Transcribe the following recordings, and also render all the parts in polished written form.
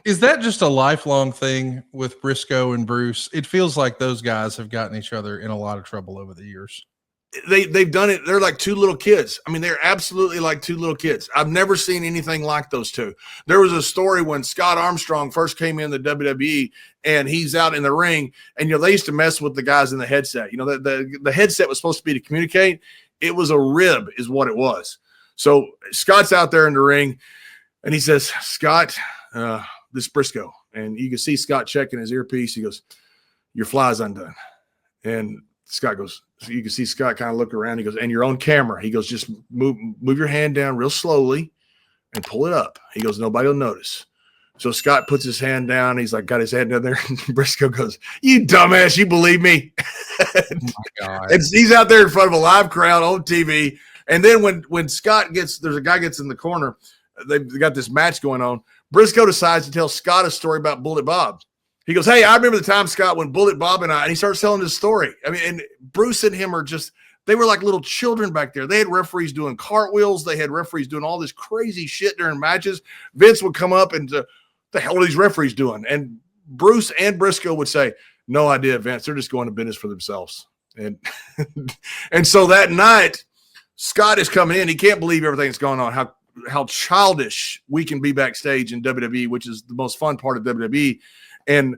Is that just a lifelong thing with Brisco and Bruce? It feels like those guys have gotten each other in a lot of trouble over the years. They've done it. They're like two little kids. I mean, they're absolutely like two little kids. I've never seen anything like those two. There was a story when Scott Armstrong first came in the WWE and he's out in the ring, and they used to mess with the guys in the headset. The headset was supposed to be to communicate. It was a rib, is what it was. So Scott's out there in the ring, and he says, "Scott, this Brisco," and you can see Scott checking his earpiece. He goes, "Your fly's undone," and Scott goes. So you can see Scott kind of look around. He goes, "And you're on camera." He goes, "Just move your hand down real slowly and pull it up." He goes, "Nobody will notice." So Scott puts his hand down. He's like, got his head down there. And Brisco goes, "You dumbass, you believe me?" Oh my God. And he's out there in front of a live crowd on TV. And then when Scott there's a guy gets in the corner. They've got this match going on. Brisco decides to tell Scott a story about Bullet Bob. He goes, "Hey, I remember the time, Scott, when Bullet Bob and he starts telling his story." I mean, and Bruce and him they were like little children back there. They had referees doing cartwheels. They had referees doing all this crazy shit during matches. Vince would come up and, the hell are these referees doing? And Bruce and Brisco would say, "No idea, Vince. They're just going to business for themselves." And, and so that night, Scott is coming in. He can't believe everything that's going on, how childish we can be backstage in WWE, which is the most fun part of WWE. And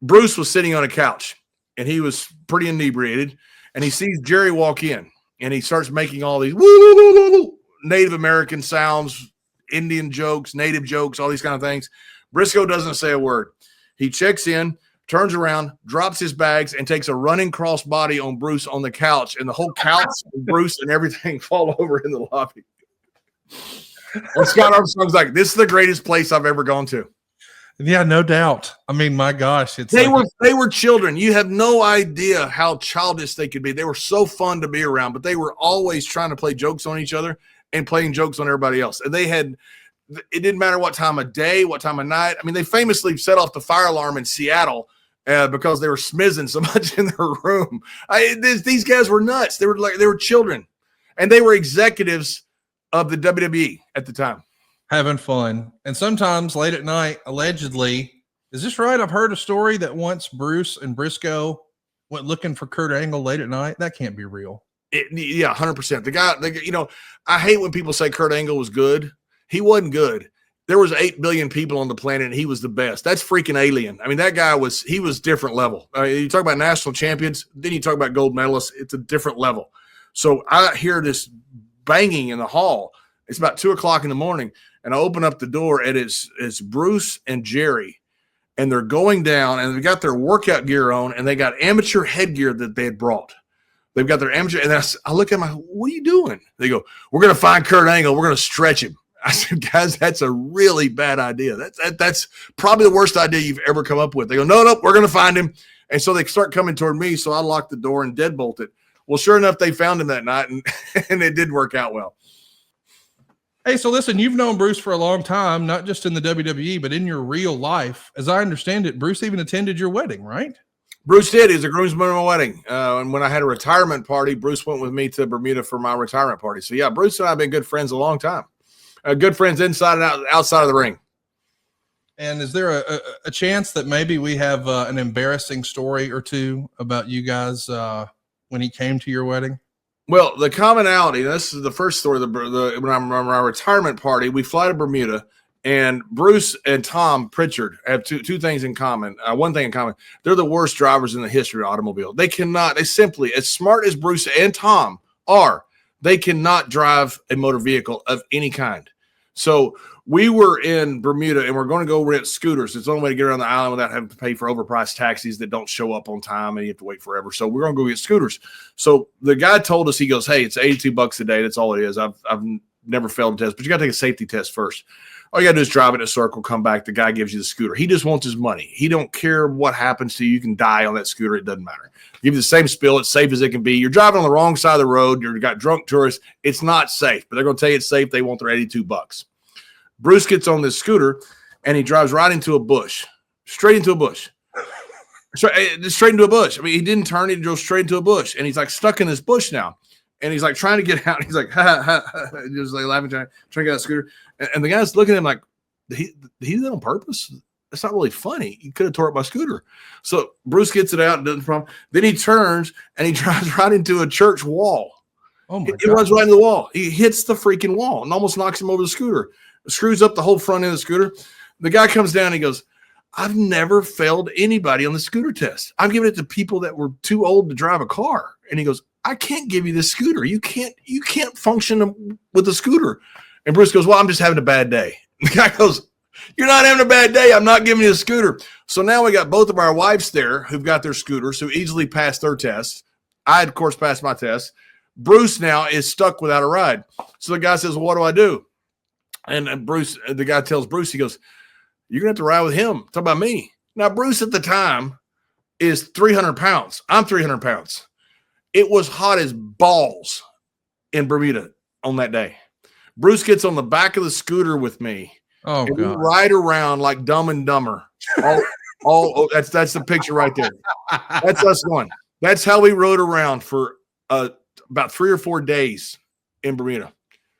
Bruce was sitting on a couch, and he was pretty inebriated, and he sees Jerry walk in, and he starts making all these Native American sounds, Indian jokes, native jokes, all these kind of things. Brisco doesn't say a word. He checks in, turns around, drops his bags, and takes a running crossbody on Bruce on the couch, and the whole couch, and Bruce and everything fall over in the lobby. And Scott Armstrong's like, "This is the greatest place I've ever gone to." Yeah, no doubt. I mean, my gosh, they were children. You have no idea how childish they could be. They were so fun to be around, but they were always trying to play jokes on each other and playing jokes on everybody else. And it didn't matter what time of day, what time of night. I mean, they famously set off the fire alarm in Seattle because they were smizzing so much in their room. These guys were nuts. They were children, and they were executives of the WWE at the time. Having fun. And sometimes late at night, allegedly, is this right? I've heard a story that once Bruce and Brisco went looking for Kurt Angle late at night. That can't be real. Yeah, 100%. The guy, I hate when people say Kurt Angle was good. He wasn't good. There was 8 billion people on the planet, and he was the best. That's freaking alien. I mean, that guy was different level. You talk about national champions, then you talk about gold medalists. It's a different level. So I hear this banging in the hall. It's about 2:00 in the morning. And I open up the door, and it's Bruce and Jerry, and they're going down, and they got their workout gear on, and they got amateur headgear that they had brought. They've got their amateur, and I look at them, "What are you doing?" They go, "We're going to find Kurt Angle. We're going to stretch him." I said, "Guys, that's a really bad idea. That's probably the worst idea you've ever come up with." They go, "No, we're going to find him." And so they start coming toward me, so I locked the door and deadbolted. Well, sure enough, they found him that night, and it did work out well. Hey, so listen, you've known Bruce for a long time, not just in the WWE, but in your real life. As I understand it, Bruce even attended your wedding, right? Bruce did. He was a groomsman at my wedding. And when I had a retirement party, Bruce went with me to Bermuda for my retirement party. So, yeah, Bruce and I have been good friends a long time. Good friends inside and outside of the ring. And is there a chance that maybe we have an embarrassing story or two about you guys when he came to your wedding? Well, the commonality, this is the first story, when I'm on my retirement party, we fly to Bermuda, and Bruce and Tom Prichard have two things in common. One thing in common, they're the worst drivers in the history of automobile. They simply, as smart as Bruce and Tom are, they cannot drive a motor vehicle of any kind. So we were in Bermuda, and we're going to go rent scooters. It's the only way to get around the island without having to pay for overpriced taxis that don't show up on time, and you have to wait forever. So we're going to go get scooters. So the guy told us, he goes, "Hey, it's $82 a day. That's all it is. I've never failed a test, but you got to take a safety test first. All you got to do is drive in a circle, come back. The guy gives you the scooter. He just wants his money. He don't care what happens to you. You can die on that scooter. It doesn't matter. Give you the same spill. It's safe as it can be. You're driving on the wrong side of the road. You've got drunk tourists. It's not safe, but they're going to tell you it's safe. They want their $82. Bruce gets on this scooter, and he drives right into a bush, straight into a bush. Straight into a bush. I mean, he didn't turn. He drove straight into a bush, and he's like stuck in this bush now. And he's like trying to get out. He's like, ha, ha, ha, just like laughing, trying to get out of the scooter. And the guy's looking at him like, he did it on purpose. That's not really funny. He could have tore up my scooter. So Bruce gets it out and doesn't problem. Then he turns and he drives right into a church wall. Oh my He runs right into the wall. He hits the freaking wall and almost knocks him over the scooter. Screws up the whole front end of the scooter. The guy comes down and he goes, I've never failed anybody on the scooter test. I'm giving it to people that were too old to drive a car. And he goes, I can't give you this scooter. You can't function with the scooter. And Bruce goes, well, I'm just having a bad day. The guy goes, you're not having a bad day. I'm not giving you a scooter. So now we got both of our wives there who've got their scooters, who easily passed their tests. I, of course, passed my test. Bruce now is stuck without a ride. So the guy says, well, what do I do? And Bruce, the guy tells Bruce, he goes, you're going to have to ride with him. Talk about me. Now, Bruce at the time is 300 pounds. I'm 300 pounds. It was hot as balls in Bermuda on that day. Bruce gets on the back of the scooter with me. Oh, and God. we ride around like Dumb and Dumber. That's the picture right there. That's us going. That's how we rode around for about 3 or 4 days in Bermuda.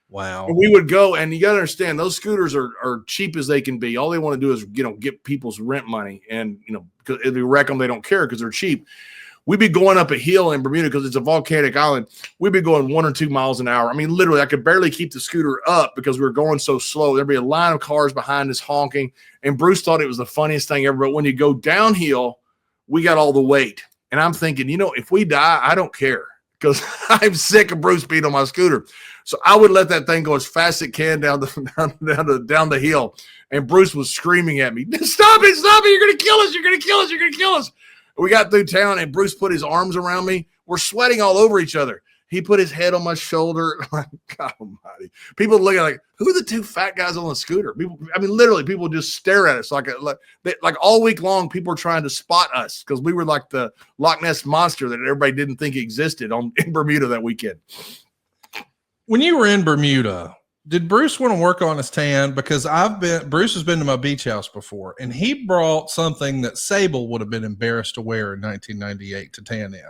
Wow. And we would go, and you got to understand, those scooters are cheap as they can be. All they want to do is, get people's rent money. And, because if they wreck them, they don't care because they're cheap. We'd be going up a hill in Bermuda because it's a volcanic island. We'd be going 1 or 2 miles an hour. I mean, literally, I could barely keep the scooter up because we were going so slow. There'd be a line of cars behind us honking. And Bruce thought it was the funniest thing ever. But when you go downhill, we got all the weight. And I'm thinking, if we die, I don't care because I'm sick of Bruce being on my scooter. So I would let that thing go as fast as it can down the hill. And Bruce was screaming at me, stop it, you're going to kill us, you're going to kill us. We got through town and Bruce put his arms around me. We're sweating all over each other. He put his head on my shoulder. God almighty. People look at like, who are the 2 fat guys on the scooter? Literally, people just stare at us like all week long. People are trying to spot us because we were like the Loch Ness monster that everybody didn't think existed in Bermuda that weekend. When you were in Bermuda, did Bruce want to work on his tan? Because Bruce has been to my beach house before, and he brought something that Sable would have been embarrassed to wear in 1998 to tan in.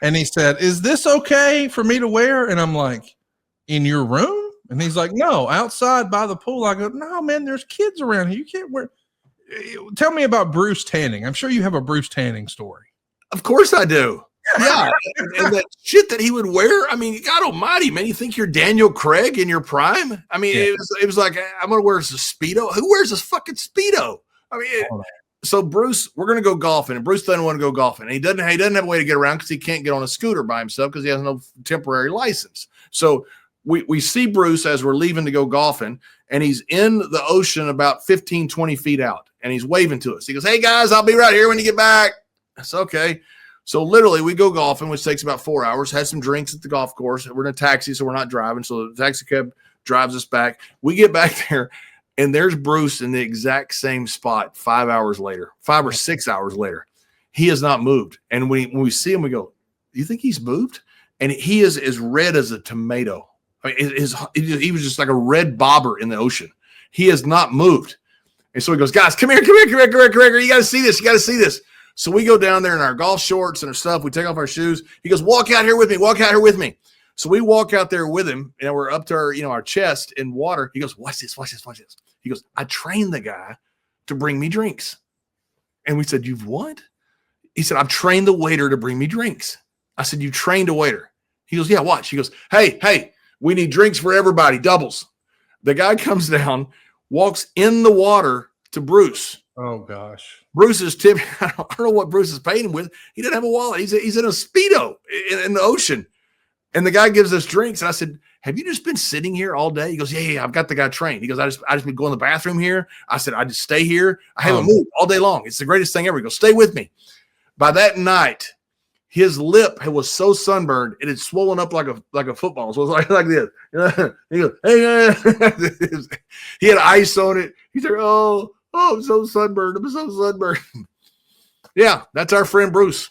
And he said, is this okay for me to wear? And I'm like, in your room? And he's like, no, outside by the pool. I go, no, man, there's kids around here. You can't wear. Tell me about Bruce tanning. I'm sure you have a Bruce tanning story. Of course I do. Yeah. And that shit that he would wear. I mean, God almighty, man. You think you're Daniel Craig in your prime? I mean, yeah. It was like, I'm going to wear a Speedo. Who wears this fucking Speedo? I mean, so Bruce, we're going to go golfing, and Bruce doesn't want to go golfing. And he doesn't have a way to get around because he can't get on a scooter by himself because he has no temporary license. So we see Bruce as we're leaving to go golfing, and he's in the ocean about 15, 20 feet out, and he's waving to us. He goes, hey, guys, I'll be right here when you get back. That's okay. So literally, we go golfing, which takes about 4 hours, had some drinks at the golf course. We're in a taxi, so we're not driving. So the taxi cab drives us back. We get back there, and there's Bruce in the exact same spot 5 hours later, 5 or 6 hours later. He has not moved. And when we see him, we go, you think he's moved? And he is as red as a tomato. I mean, he was just like a red bobber in the ocean. He has not moved. And so he goes, guys, come here. You got to see this. So we go down there in our golf shorts and our stuff. We take off our shoes. He goes, walk out here with me. So we walk out there with him, and we're up to our chest in water. He goes, watch this. He goes, I trained the guy to bring me drinks. And we said, you've what? He said, I've trained the waiter to bring me drinks. I said, you trained a waiter? He goes, yeah, watch. He goes, hey, we need drinks for everybody, doubles. The guy comes down, walks in the water to Bruce. Oh, gosh. Bruce is tipping. I don't know what Bruce is paying him with. He didn't have a wallet. He's in a Speedo in the ocean. And the guy gives us drinks. And I said, have you just been sitting here all day? He goes, yeah, I've got the guy trained. He goes, I just been going to the bathroom here. I said, I just stay here. I haven't moved all day long. It's the greatest thing ever. He goes, stay with me. By that night, his lip was so sunburned, it had swollen up like a football. So it was like this. He goes, hey, he had ice on it. He said, oh, I'm so sunburned. Yeah, that's our friend Bruce.